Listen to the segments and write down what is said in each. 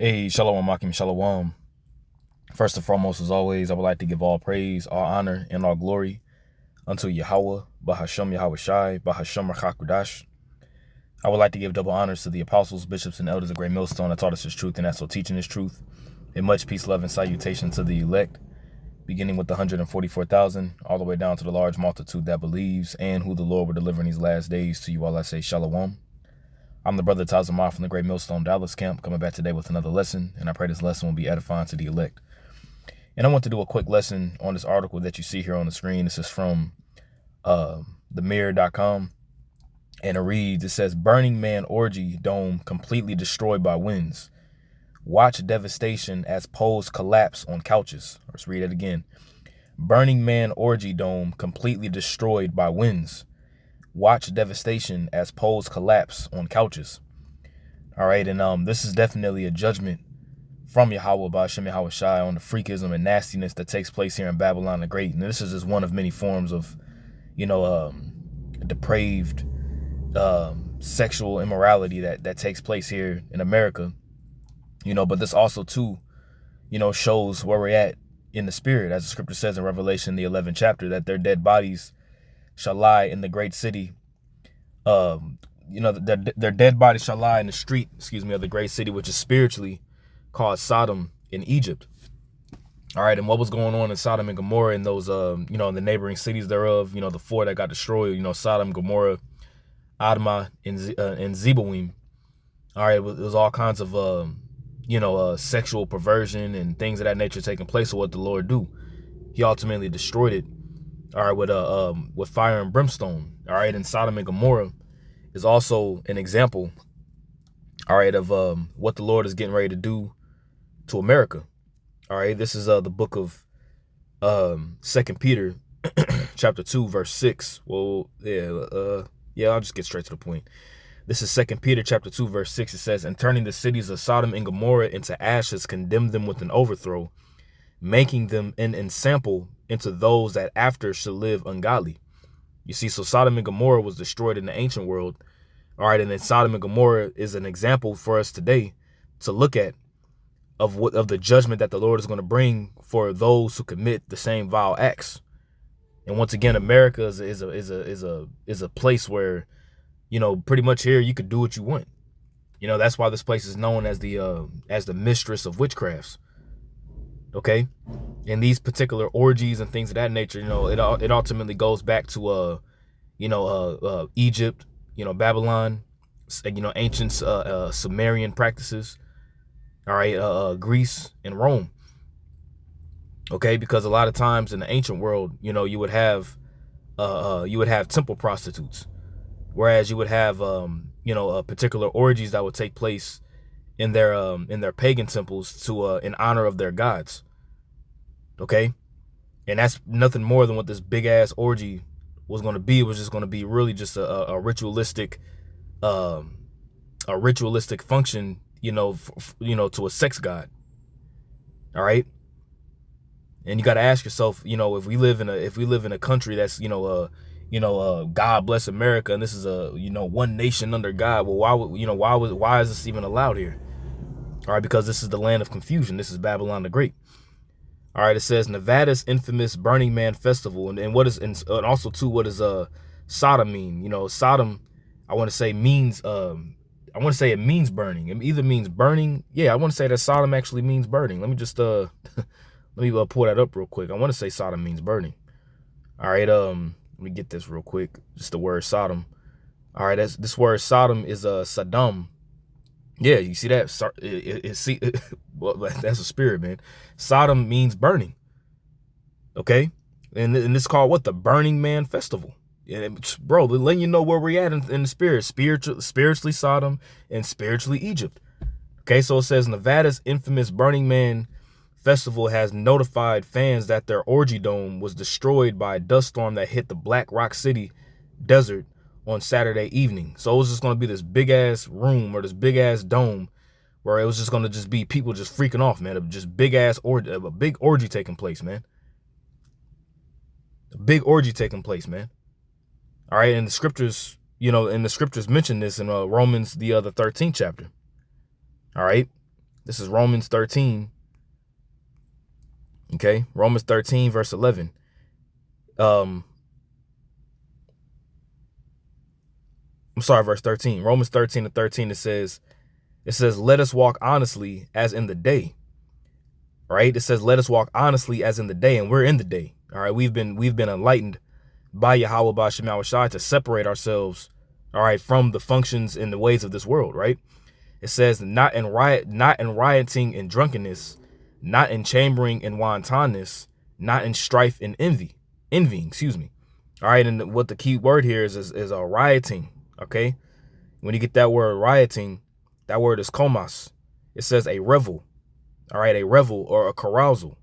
Hey, Shalom, Akim, Shalom. First and foremost, as always, I would like to give all praise, all honor, and all glory unto Yahweh, Bahashem Yahweh Shai, Bahashem Rachakudash. I would like to give double honors to the apostles, bishops, and elders of Great Millstone that taught us his truth and that's so teaching his truth. And much peace, love, and salutation to the elect, beginning with the 144,000, all the way down to the large multitude that believes and who the Lord will deliver in these last days. To you all I say Shalom. I'm the brother Tazamar from the Great Millstone Dallas Camp, coming back today with another lesson, and I pray this lesson will be edifying to the elect. And I want to do a quick lesson on this article that you see here on the screen. This is from themirror.com, and it reads, it says, Burning Man Orgy Dome completely destroyed by winds. Watch devastation as poles collapse on couches. Let's read it again. Burning Man Orgy Dome completely destroyed by winds. Watch devastation as poles collapse on couches. All right, and this is definitely a judgment from Yahweh, Ba'ashem Yahweh Shai, on the freakism and nastiness that takes place here in Babylon the Great. And this is just one of many forms of, depraved sexual immorality that takes place here in America. But this also too, shows where we're at in the spirit, as the scripture says in Revelation, the 11th chapter, that their dead bodies shall lie in the great city. Their dead bodies shall lie in the street, of the great city, which is spiritually called Sodom in Egypt. All right, and what was going on in Sodom and Gomorrah in those, in the neighboring cities thereof, the four that got destroyed, Sodom, Gomorrah, Admah, and Zeboim. All right, it was all kinds of, sexual perversion and things of that nature taking place. So what the Lord do? He ultimately destroyed it. All right, with fire and brimstone. All right, and Sodom and Gomorrah is also an example, all right, of what the Lord is getting ready to do to America. All right, this is the book of 2 Peter chapter 2 verse 6. Well, I'll just get straight to the point. This is 2 Peter chapter 2 verse 6. It says, and turning the cities of Sodom and Gomorrah into ashes, condemned them with an overthrow, making them an ensample into those that after shall live ungodly. You see, so Sodom and Gomorrah was destroyed in the ancient world. All right, and then Sodom and Gomorrah is an example for us today to look at of the judgment that the Lord is going to bring for those who commit the same vile acts. And once again, America is a place where, pretty much here you could do what you want. That's why this place is known as the mistress of witchcrafts. Okay, and these particular orgies and things of that nature, it ultimately goes back to Egypt, Babylon, ancient Sumerian practices. All right, Greece and Rome. Okay, because a lot of times in the ancient world, you would have temple prostitutes, whereas you would have particular orgies that would take place in their pagan temples to in honor of their gods. Okay, and that's nothing more than what this big ass orgy was going to be. It was just going to be really just a ritualistic function, to a sex god. All right, and you got to ask yourself, if we live in a country that's God bless America, and this is a one nation under God. Well, why is this even allowed here? All right, because this is the land of confusion. This is Babylon the Great. All right, it says Nevada's infamous Burning Man festival, and what is, and also too, what does Sodom mean? Sodom, I want to say means it means burning. It either means burning. Yeah, I want to say that Sodom actually means burning. Let me just let me pull that up real quick. I want to say Sodom means burning. All right, let me get this real quick. Just the word Sodom. All right, this word Sodom is Sodom. Yeah, you see that? Well, that's a spirit, man. Sodom means burning. Okay, and this is called what? The Burning Man Festival. And bro, letting you know where we're at in the spirit. Spiritually Sodom and spiritually Egypt. Okay, so it says Nevada's infamous Burning Man Festival has notified fans that their orgy dome was destroyed by a dust storm that hit the Black Rock City desert on Saturday evening. So it was just going to be this big ass room or this big ass dome where it was just going to just be people just freaking off, man. Just big ass a big orgy taking place, man. A big orgy taking place, man. All right, and the scriptures, mention this in Romans the 13th chapter. All right, This is Romans 13. Okay, Romans 13 verse 11. I'm sorry, verse 13. Romans 13:13. It says, let us walk honestly as in the day. Right? It says, let us walk honestly as in the day, and we're in the day. All right, we've been enlightened by Yahweh B'Shem Yahushai to separate ourselves, all right, from the functions and the ways of this world, right? It says, not in rioting and drunkenness, not in chambering and wantonness, not in strife and envying, excuse me. All right, and what the key word here is rioting, okay? When you get that word rioting, that word is komas. It says a revel, all right, a revel or a carousal.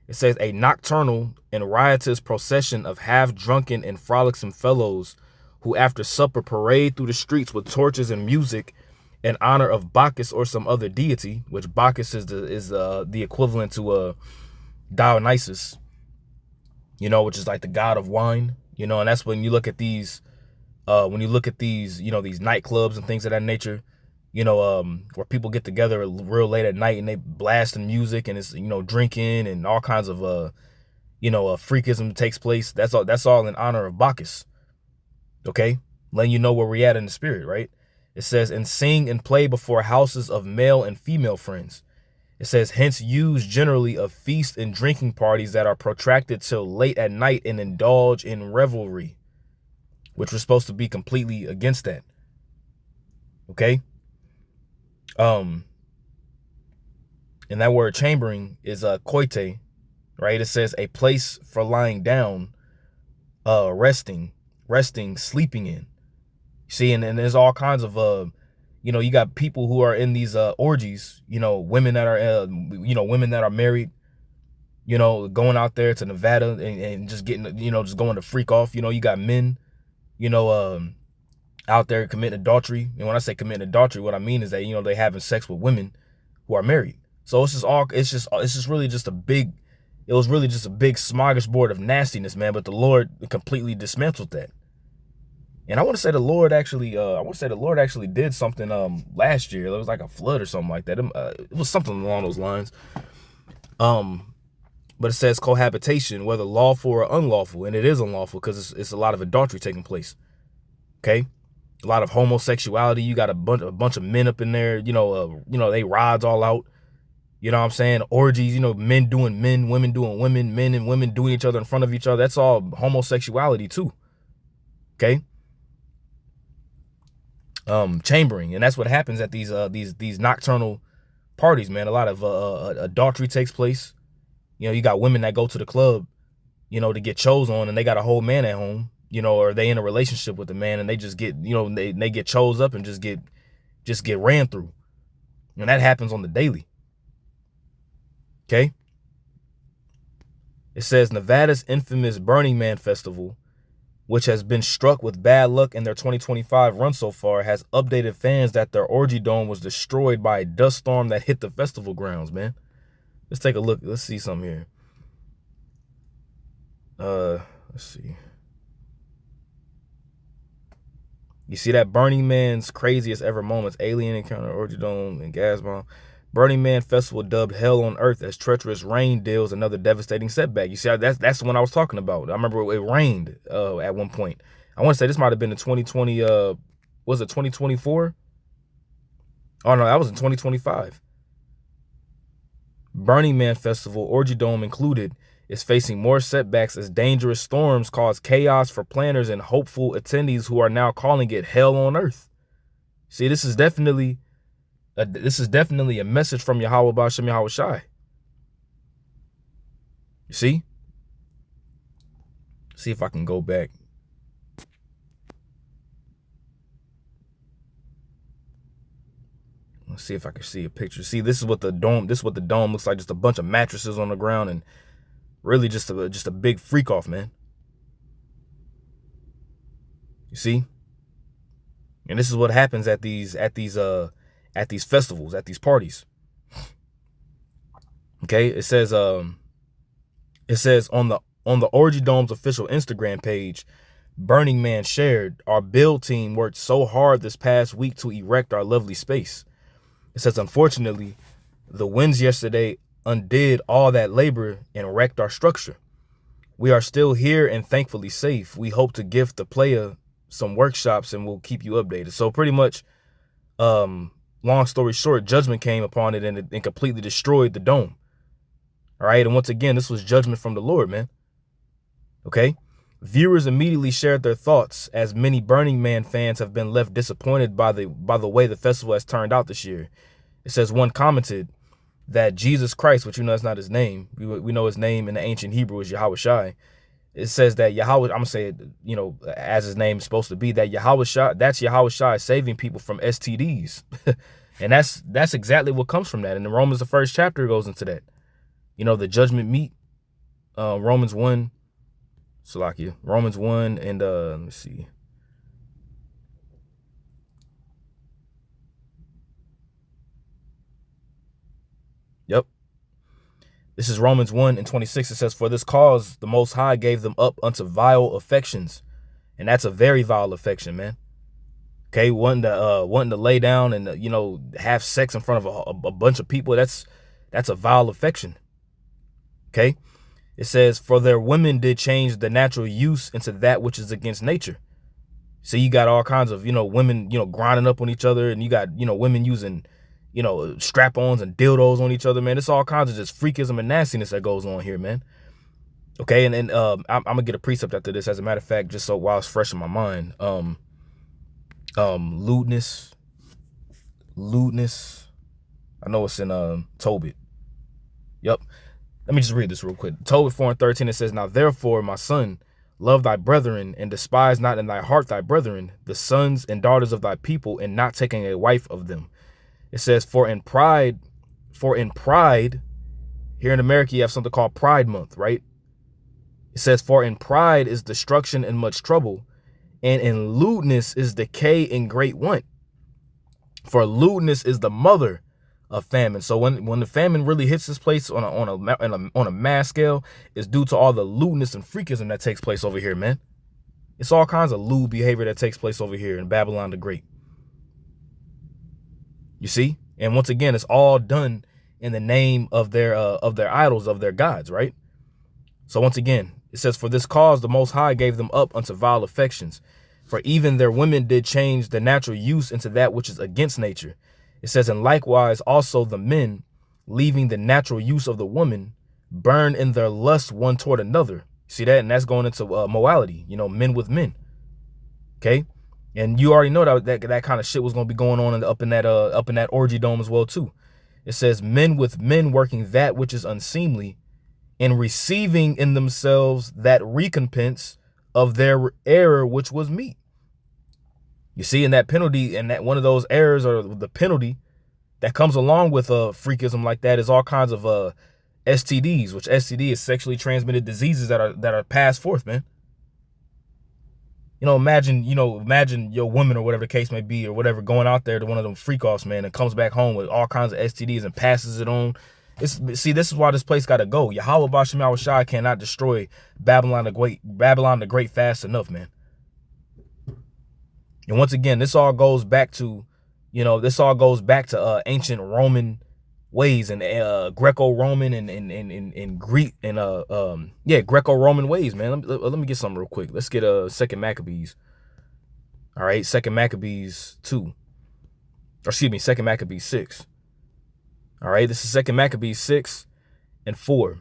It says a nocturnal and riotous procession of half-drunken and frolicsome fellows who after supper parade through the streets with torches and music in honor of Bacchus or some other deity, which Bacchus is the equivalent to Dionysus, you know, which is like the god of wine, you know, and that's when you look at these, you know, these nightclubs and things of that nature, you know, where people get together real late at night and they blasting music and it's, you know, drinking and all kinds of, you know, freakism takes place. That's all in honor of Bacchus. Okay. Letting you know where we're at in the spirit, right? It says, and sing and play before houses of male and female friends. It says, hence use generally of feast and drinking parties that are protracted till late at night and indulge in revelry, which we're supposed to be completely against that. Okay. And that word chambering is koite, right? It says a place for lying down, resting, sleeping in. See, and there's all kinds of you know, you got people who are in these orgies, you know, women that are women that are married, you know, going out there to Nevada and just getting, you know, just going to freak off. You know, you got men, you know, out there committing adultery. And when I say committing adultery, what I mean is that, you know, they having sex with women who are married. So it's really just a big smorgasbord of nastiness, man. But the Lord completely dismantled that. And I want to say the Lord actually did something last year. It was like a flood or something like that. It was something along those lines. But it says cohabitation, whether lawful or unlawful, and it is unlawful because it's a lot of adultery taking place. Okay, a lot of homosexuality. You got a bunch of men up in there. You know, they rods all out. You know what I'm saying? Orgies. You know, men doing men, women doing women, men and women doing each other in front of each other. That's all homosexuality too. Okay. Chambering, and that's what happens at these nocturnal parties, man. A lot of adultery takes place. You know, you got women that go to the club, you know, to get chose on, and they got a whole man at home, you know, or they in a relationship with the man, and they just get, you know, they get chose up and just get ran through, and that happens on the daily. Okay. It says Nevada's infamous Burning Man festival, which has been struck with bad luck in their 2025 run so far, has updated fans that their orgy dome was destroyed by a dust storm that hit the festival grounds, man. Let's take a look. Let's see something here. Let's see. You see that Burning Man's craziest ever moments, alien encounter, orgy dome, and gas bomb. Burning Man festival dubbed hell on earth as treacherous rain deals another devastating setback. You see, that's the one I was talking about. I remember it rained at one point. I want to say this might have been in 2020. Was it 2024? Oh no, that was in 2025. Burning Man festival, orgy dome included, is facing more setbacks as dangerous storms cause chaos for planners and hopeful attendees who are now calling it hell on earth. See, this is definitely a message from Yahweh B'Shem Yahushai. You see? See if I can go back. Let's see if I can see a picture. See, this is what the dome looks like. Just a bunch of mattresses on the ground and really just a big freak off, man. You see? And this is what happens at these festivals, at these parties. Okay, it says on the Orgy Dome's official Instagram page, Burning Man shared, our build team worked so hard this past week to erect our lovely space. It says, unfortunately, The winds yesterday undid all that labor and wrecked our structure. We are still here and thankfully safe. We hope to gift the player some workshops and we'll keep you updated. So pretty much, long story short, judgment came upon it and completely destroyed the dome. All right. And once again, this was judgment from the Lord, man. Okay. Viewers immediately shared their thoughts, as many Burning Man fans have been left disappointed by the way the festival has turned out this year. It says one commented that Jesus Christ, which you know is not his name, we know his name in the ancient Hebrew is Yahweh Shai. It says that Yahweh, I'm gonna say it, you know, as his name is supposed to be, that Yahweh Shai, that's Yahweh Shai saving people from STDs. And that's exactly what comes from that. And in Romans, the first chapter goes into that. You know, the judgment meet, Romans 1, Salakia, Romans 1 and let me see. Yep. This is Romans 1 and 26. It says, for this cause the Most High gave them up unto vile affections. And that's a very vile affection, man. Okay, wanting to lay down and, you know, have sex in front of a bunch of people. That's a vile affection. Okay. It says, for their women did change the natural use into that which is against nature. So you got all kinds of, you know, women, you know, grinding up on each other, and you got, you know, women using, you know, strap-ons and dildos on each other, man. It's all kinds of just freakism and nastiness that goes on here, man. Okay, and I'm gonna get a precept after this, as a matter of fact, just so while it's fresh in my mind. Lewdness. I know it's in Tobit. Yep. Let me just read this real quick. Tobit 4:13, it says, now therefore, my son, love thy brethren, and despise not in thy heart thy brethren, the sons and daughters of thy people, and not taking a wife of them. It says, for in pride, here in America, you have something called Pride Month, right? It says, for in pride is destruction and much trouble, and in lewdness is decay and great want. For lewdness is the mother of famine. So when the famine really hits this place on a mass scale, it's due to all the lewdness and freakism that takes place over here, man. It's all kinds of lewd behavior that takes place over here in Babylon the Great. You see? And once again, it's all done in the name of their idols, of their gods, right? So once again, it says, for this cause the Most High gave them up unto vile affections. For even their women did change the natural use into that which is against nature. It says, and likewise also the men, leaving the natural use of the woman, burn in their lust one toward another. See that? And that's going into morality, you know, men with men. Okay. And you already know that kind of shit was going to be going on up in that orgy dome as well, too. It says, men with men working that which is unseemly, and receiving in themselves that recompense of their error, which was meat. You see, in that penalty, and that one of those errors, or the penalty that comes along with freakism like that, is all kinds of STDs, which STD is sexually transmitted diseases that are passed forth, man. You know, imagine your woman, or whatever the case may be, or whatever, going out there to one of them freak offs, man, and comes back home with all kinds of STDs and passes it on. See, this is why this place got to go. Yahweh Bashem Yahweh Shai cannot destroy Babylon the Great fast enough, man. And once again, this all goes back to, ancient Roman ways, and Greco-Roman and Greek and Greco-Roman ways, man. Let me get something real quick. Let's get 2 Maccabees. All right, 2 Maccabees 2. Or excuse me, 2 Maccabees 6. All right, this is 2 Maccabees 6 and 4.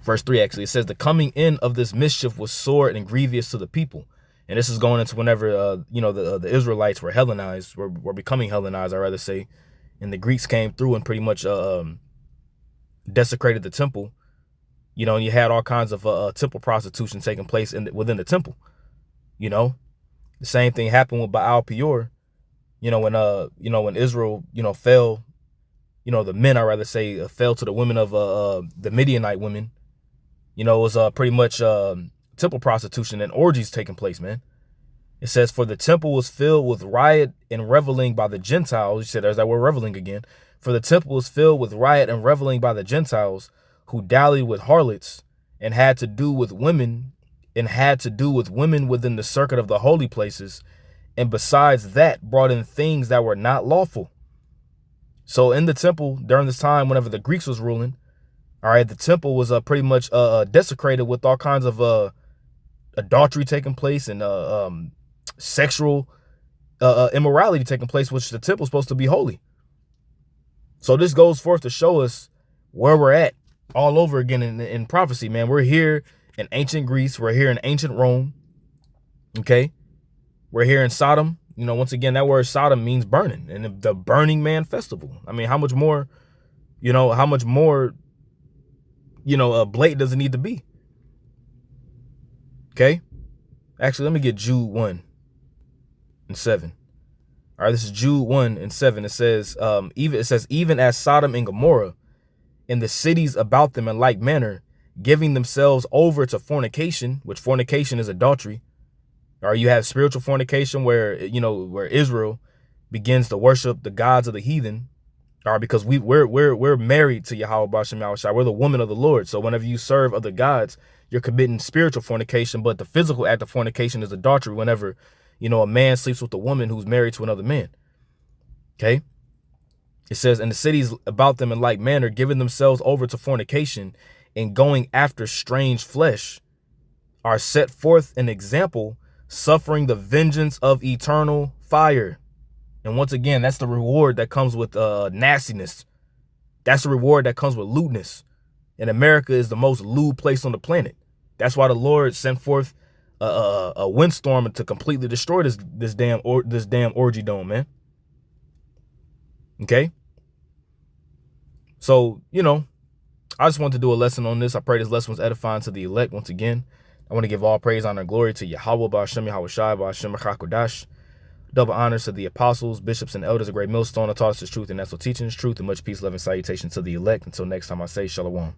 Verse 3, actually. It says, the coming in of this mischief was sore and grievous to the people. And this is going into whenever, the Israelites were Hellenized, were becoming Hellenized, I'd rather say. And the Greeks came through and pretty much desecrated the temple. You know, and you had all kinds of temple prostitution taking place within the temple. You know, the same thing happened with Baal Peor. When Israel, fell, the men, I'd rather say, fell to the women of the Midianite women. It was pretty much temple prostitution and orgies taking place, man. It says, for the temple was filled with riot and reveling by the Gentiles. You said there's that word reveling again. For the temple was filled with riot and reveling by the Gentiles, who dallied with harlots and had to do with women within the circuit of the holy places. And besides that, brought in things that were not lawful. So in the temple during this time, whenever the Greeks was ruling, all right, the temple was pretty much desecrated with all kinds of adultery taking place and sexual immorality taking place, which the temple is supposed to be holy. So this goes forth to show us where we're at all over again in prophecy, man. We're here in ancient Greece. We're here in ancient Rome. Okay. We're here in Sodom. You know, once again, that word Sodom means burning, and the Burning Man festival. I mean, how much more, blatant does it need to be? Okay. Actually, let me get Jude 1:7. All right, this is Jude 1:7. It says, even as Sodom and Gomorrah and the cities about them in like manner, giving themselves over to fornication, which fornication is adultery. Or you have spiritual fornication where Israel begins to worship the gods of the heathen. All right, because we're married to Yahweh Bashem Yahushua. We're the woman of the Lord. So whenever you serve other gods, you're committing spiritual fornication. But the physical act of fornication is adultery whenever, a man sleeps with a woman who's married to another man. Okay. It says, in the cities about them in like manner, giving themselves over to fornication and going after strange flesh, are set forth an example, suffering the vengeance of eternal fire. And once again, that's the reward that comes with nastiness. That's the reward that comes with lewdness. And America is the most lewd place on the planet. That's why the Lord sent forth a windstorm to completely destroy this damn orgy dome, man. Okay. So, I just want to do a lesson on this. I pray this lesson was edifying to the elect. Once again, I want to give all praise, honor, and glory to Yahweh, Ba'ashem Yahushai, Ba'ashem Chakodash. Double honors to the apostles, bishops, and elders, a great millstone that taught us the truth, and that's what teaching is truth, and much peace, love, and salutation to the elect. Until next time, I say shalom.